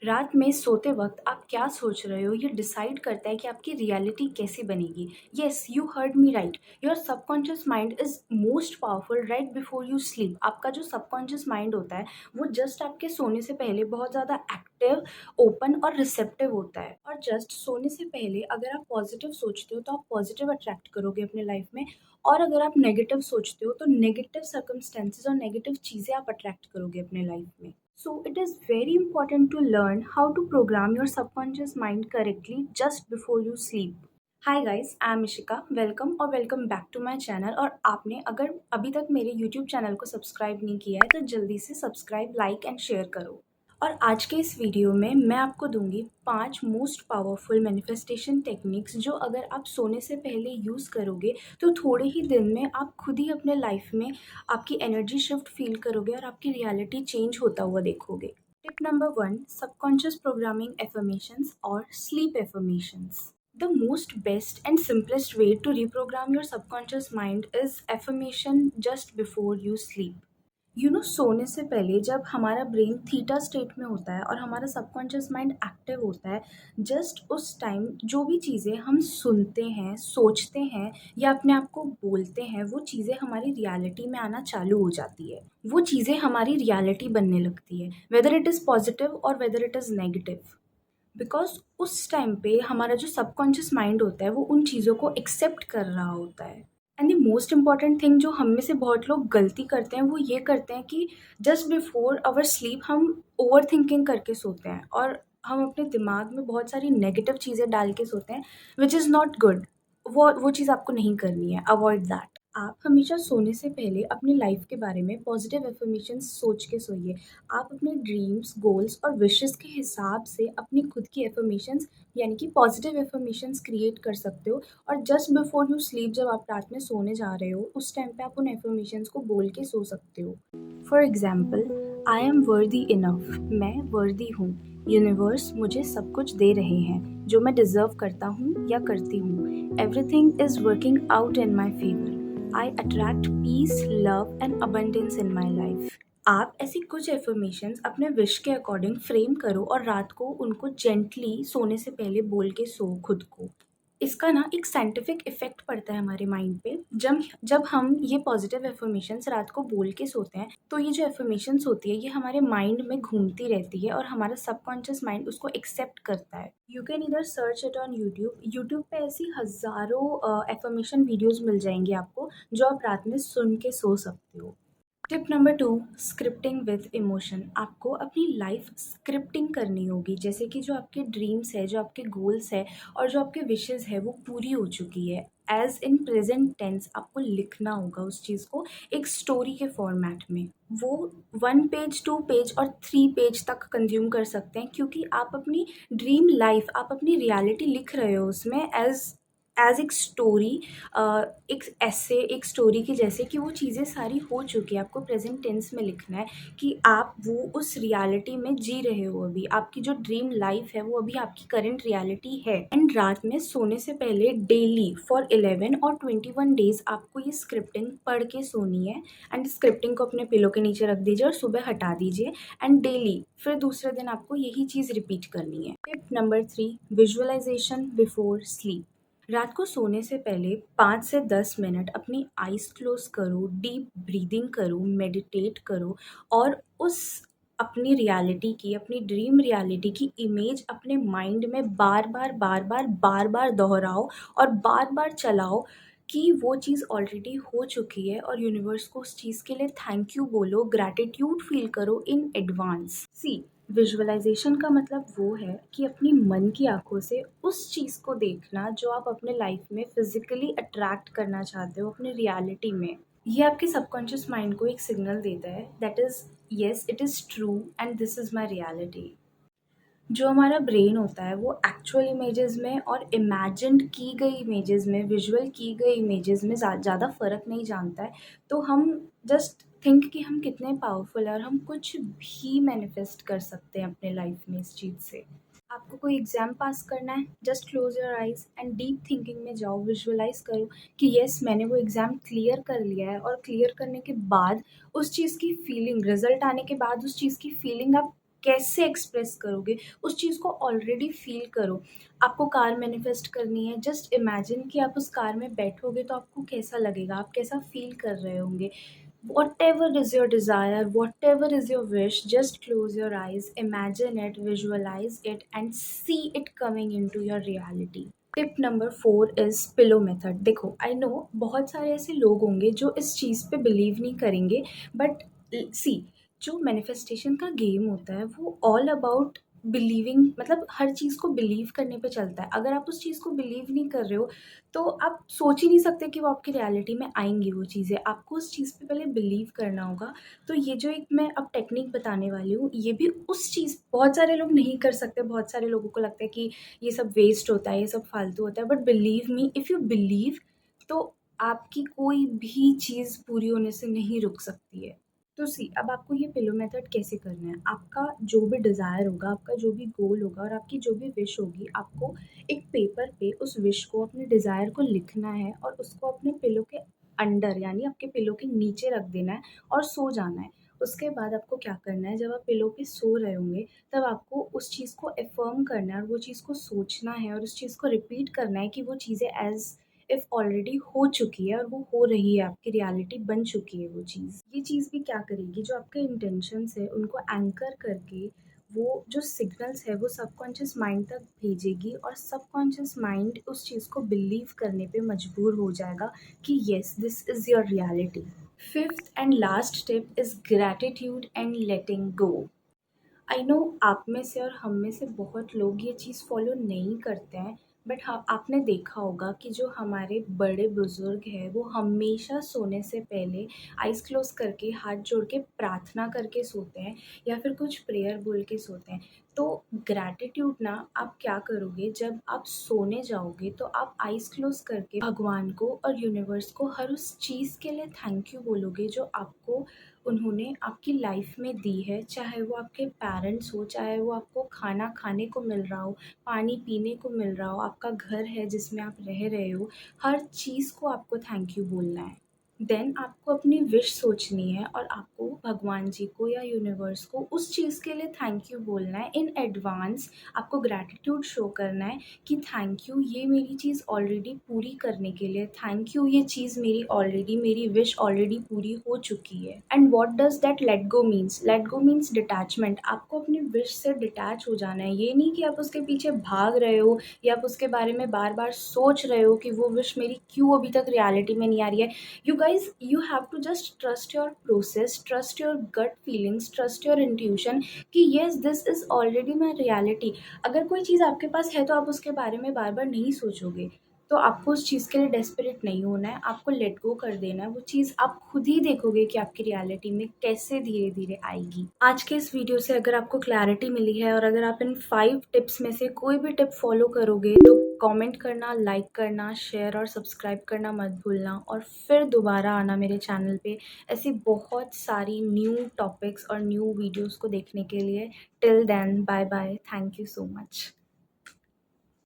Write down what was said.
रात में सोते वक्त आप क्या सोच रहे हो ये डिसाइड करता है कि आपकी रियलिटी कैसी बनेगी। Yes, you heard me right. Your subconscious mind is most powerful right before you sleep. आपका जो सबकॉन्शियस माइंड होता है वो जस्ट आपके सोने से पहले बहुत ज़्यादा एक्टिव, ओपन और रिसेप्टिव होता है। और जस्ट सोने से पहले अगर आप पॉजिटिव सोचते हो तो आप पॉजिटिव अट्रैक्ट करोगे अपने लाइफ में। और अगर आप नेगेटिव सोचते हो तो नेगेटिव सर्कमस्टेंसेस और नेगेटिव चीज़ें आप अट्रैक्ट करोगे अपने लाइफ में। So it is very important to learn how to program your subconscious mind correctly just before you sleep. Hi guys, I am Ishika. Welcome और welcome back to my channel। और आपने अगर अभी तक मेरे YouTube चैनल को subscribe नहीं किया है तो जल्दी से सब्सक्राइब, लाइक एंड शेयर करो। और आज के इस वीडियो में मैं आपको दूंगी 5 मोस्ट पावरफुल मैनिफेस्टेशन टेक्निक्स जो अगर आप सोने से पहले यूज़ करोगे तो थोड़े ही दिन में आप खुद ही अपने लाइफ में आपकी एनर्जी शिफ्ट फील करोगे और आपकी रियलिटी चेंज होता हुआ देखोगे। Tip number 1, subconscious programming affirmations और sleep affirmations. The most best and simplest way to reprogram your subconscious mind is affirmation just before you sleep। सोने से पहले जब हमारा ब्रेन थीटा स्टेट में होता है और हमारा सबकॉन्शियस माइंड एक्टिव होता है, जस्ट उस टाइम जो भी चीज़ें हम सुनते हैं, सोचते हैं या अपने आप को बोलते हैं, वो चीज़ें हमारी रियलिटी में आना चालू हो जाती है। वो चीज़ें हमारी रियलिटी बनने लगती है, वेदर इट इज़ पॉजिटिव और whether it is negative. Because उस टाइम पे हमारा जो सबकॉन्शियस माइंड होता है वो उन चीज़ों को एक्सेप्ट कर रहा होता है। And the most important thing जो हम में से बहुत लोग गलती करते हैं वो ये करते हैं कि जस्ट बिफोर आवर स्लीप हम ओवर थिंकिंग करके सोते हैं और हम अपने दिमाग में बहुत सारी नेगेटिव चीज़ें डाल के सोते हैं, विच इज़ नॉट गुड। वो चीज़ आपको नहीं करनी है, अवॉइड दैट। आप हमेशा सोने से पहले अपनी लाइफ के बारे में पॉजिटिव एफर्मेशंस सोच के सोइए। आप अपने ड्रीम्स, गोल्स और विशेस के हिसाब से अपनी खुद की एफर्मेशंस यानी कि पॉजिटिव एफर्मेशंस क्रिएट कर सकते हो। और जस्ट बिफोर यू स्लीप जब आप रात में सोने जा रहे हो उस टाइम पे आप उन एफर्मेशंस को बोल के सो सकते हो। For example, I am worthy enough, मैं वर्दी हूँ। यूनिवर्स मुझे सब कुछ दे रहे हैं जो मैं डिजर्व करता हूँ या करती हूँ। Everything is working out in my favour. I attract peace, love and abundance in my life. आप ऐसी कुछ एफर्मेशंस अपने विश के अकॉर्डिंग फ्रेम करो और रात को उनको जेंटली सोने से पहले बोल के सो खुद को। इसका ना एक साइंटिफिक इफेक्ट पड़ता है हमारे माइंड पे। जब जब हम ये पॉजिटिव एफर्मेशंस रात को बोल के सोते हैं तो ये जो एफर्मेशंस होती है ये हमारे माइंड में घूमती रहती है और हमारा सबकॉन्शियस माइंड उसको एक्सेप्ट करता है। यू कैन इधर सर्च इट ऑन यूट्यूब पे ऐसी हज़ारों एफर्मेशन वीडियोज़ मिल जाएंगी आपको जो आप रात में सुन के सो सकते हो। Tip number 2, scripting with emotion. आपको अपनी लाइफ स्क्रिप्टिंग करनी होगी, जैसे कि जो आपके ड्रीम्स है, जो आपके गोल्स है और जो आपके विशेस है वो पूरी हो चुकी है। एज इन प्रेजेंट टेंस आपको लिखना होगा उस चीज़ को एक स्टोरी के फॉर्मेट में। वो 1 पेज, 2 पेज और 3 पेज तक कंज्यूम कर सकते हैं, क्योंकि आप अपनी ड्रीम लाइफ, आप अपनी रियलिटी लिख रहे हो उसमें एज एज एक स्टोरी, एक ऐसे एक स्टोरी की, जैसे कि वो चीज़ें सारी हो चुकी है। आपको प्रेजेंट टेंस में लिखना है कि आप वो उस रियलिटी में जी रहे हो। अभी आपकी जो ड्रीम लाइफ है वो अभी आपकी करंट रियलिटी है। एंड रात में सोने से पहले डेली फॉर 11 और 21 डेज आपको ये स्क्रिप्टिंग पढ़ के सोनी है। एंड स्क्रिप्टिंग को अपने पिलो के नीचे रख दीजिए और सुबह हटा दीजिए। एंड डेली फिर दूसरे दिन आपको यही चीज़ रिपीट करनी है। Tip number 3, visualisation before sleep. रात को सोने से पहले 5 से 10 मिनट अपनी आइज़ क्लोज करो, डीप ब्रीदिंग करो, मेडिटेट करो और उस अपनी रियलिटी की, अपनी ड्रीम रियलिटी की इमेज अपने माइंड में बार बार दोहराओ और बार बार चलाओ कि वो चीज़ ऑलरेडी हो चुकी है। और यूनिवर्स को उस चीज़ के लिए थैंक यू बोलो, ग्रैटिट्यूड फील करो इन एडवांस। सी, विजुअलाइजेशन का मतलब वो है कि अपनी मन की आंखों से उस चीज़ को देखना जो आप अपने लाइफ में फिजिकली अट्रैक्ट करना चाहते हो अपनी रियलिटी में। ये आपके सबकॉन्शियस माइंड को एक सिग्नल देता है that is yes, it is true and this is my reality. जो हमारा ब्रेन होता है वो एक्चुअल इमेजेस में और इमेजिन्ड की गई इमेजेस में, विजुअल की गई इमेजेस में ज़्यादा फ़र्क नहीं जानता है। तो हम जस्ट थिंक कि हम कितने पावरफुल हैं और हम कुछ भी मैनिफेस्ट कर सकते हैं अपने लाइफ में इस चीज़ से। आपको कोई एग्ज़ाम पास करना है, just close your eyes and deep thinking में जाओ, विजुअलाइज करो कि येस मैंने वो एग्ज़ाम क्लियर कर लिया है। और क्लियर करने के बाद उस चीज़ की फीलिंग, रिजल्ट आने के बाद उस चीज़ की फीलिंग आप कैसे एक्सप्रेस करोगे, उस चीज़ को ऑलरेडी फ़ील करो। आपको कार मैनिफेस्ट करनी है, जस्ट इमेजिन कि आप उस कार में बैठोगे तो आपको कैसा लगेगा, आप कैसा फ़ील कर रहे होंगे। Whatever is your desire, whatever is your wish, just close your eyes, imagine it, visualize it, and see it coming into your reality. Tip number 4 is pillow method. देखो, आई नो बहुत सारे ऐसे लोग होंगे जो इस चीज़ पे बिलीव नहीं करेंगे, बट सी, जो मैनिफेस्टेशन का गेम होता है वो ऑल अबाउट बिलीविंग, मतलब हर चीज़ को बिलीव करने पे चलता है। अगर आप उस चीज़ को बिलीव नहीं कर रहे हो तो आप सोच ही नहीं सकते कि वो आपकी रियलिटी में आएँगी वो चीज़ें। आपको उस चीज़ पे पहले बिलीव करना होगा। तो ये जो एक मैं अब टेक्निक बताने वाली हूँ, ये भी उस चीज़, बहुत सारे लोग नहीं कर सकते, बहुत सारे लोगों को लगता है कि ये सब वेस्ट होता है, ये सब फालतू होता है, but believe me, if you believe तो आपकी कोई भी चीज़ पूरी होने से नहीं रुक सकती है। तो सी, अब आपको ये पिलो मेथड कैसे करना है, आपका जो भी डिज़ायर होगा, आपका जो भी गोल होगा और आपकी जो भी विश होगी, आपको एक पेपर पे उस विश को, अपने डिज़ायर को लिखना है और उसको अपने पिलो के अंडर, यानी आपके पिलो के नीचे रख देना है और सो जाना है। उसके बाद आपको क्या करना है, जब आप पिलो पे सो रहे होंगे तब आपको उस चीज़ को अफ़र्म करना है और वो चीज़ को सोचना है और उस चीज़ को रिपीट करना है कि वो चीज़ें एज़ इफ़ ऑलरेडी हो चुकी है और वो हो रही है, आपकी रियलिटी बन चुकी है वो चीज़। ये चीज़ भी क्या करेगी, जो आपके इंटेंशंस है उनको एंकर करके वो जो सिग्नल्स है वो सबकॉन्शियस माइंड तक भेजेगी और सबकॉन्शियस माइंड उस चीज़ को बिलीव करने पे मजबूर हो जाएगा कि yes, this is your reality. Fifth and last tip is gratitude and letting go. I know आप में से और हम में से बहुत लोग ये चीज़ फ़ॉलो नहीं करते हैं, बट हाँ, आपने देखा होगा कि जो हमारे बड़े बुज़ुर्ग हैं वो हमेशा सोने से पहले आइज़ क्लोज़ करके, हाथ जोड़ के प्रार्थना करके सोते हैं या फिर कुछ प्रेयर बोल के सोते हैं। तो ग्रैटिट्यूड ना, आप क्या करोगे, जब आप सोने जाओगे तो आप आइज़ क्लोज़ करके भगवान को और यूनिवर्स को हर उस चीज़ के लिए थैंक यू बोलोगे जो आपको उन्होंने आपकी लाइफ में दी है। चाहे वो आपके पेरेंट्स हो, चाहे वो आपको खाना खाने को मिल रहा हो, पानी पीने को मिल रहा हो, आपका घर है जिसमें आप रह रहे हो, हर चीज़ को आपको थैंक यू बोलना है। देन आपको अपनी विश सोचनी है और आपको भगवान जी को या यूनिवर्स को उस चीज़ के लिए थैंक यू बोलना है इन एडवांस। आपको ग्रैटिट्यूड शो करना है कि थैंक यू, ये मेरी चीज़ ऑलरेडी पूरी करने के लिए, थैंक यू, ये चीज़ मेरी ऑलरेडी, मेरी विश ऑलरेडी पूरी हो चुकी है। And what does that let go means? Let go means detachment. आपको अपनी विश से डिटैच हो जाना है। ये नहीं कि आप उसके पीछे भाग रहे हो या आप उसके बारे में बार बार सोच रहे हो कि वो विश मेरी क्यों अभी तक रियलिटी में नहीं आ रही है। You guys, you have to just trust your process, trust your gut feelings, trust your intuition कि yes, this is already my reality। अगर कोई चीज़ आपके पास है तो आप उसके बारे में बार बार नहीं सोचोगे, तो आपको उस चीज़ के लिए डेस्परेट नहीं होना है, आपको लेट गो कर देना है। वो चीज़ आप खुद ही देखोगे कि आपकी रियलिटी में कैसे धीरे धीरे आएगी। आज के इस वीडियो से अगर आपको क्लैरिटी मिली है और अगर आप इन 5 टिप्स में से कोई भी टिप फॉलो करोगे तो कमेंट करना, लाइक करना, शेयर और सब्सक्राइब करना मत भूलना और फिर दोबारा आना मेरे चैनल पे ऐसी बहुत सारी न्यू टॉपिक्स और न्यू वीडियोस को देखने के लिए। Till then, bye bye, thank you so much.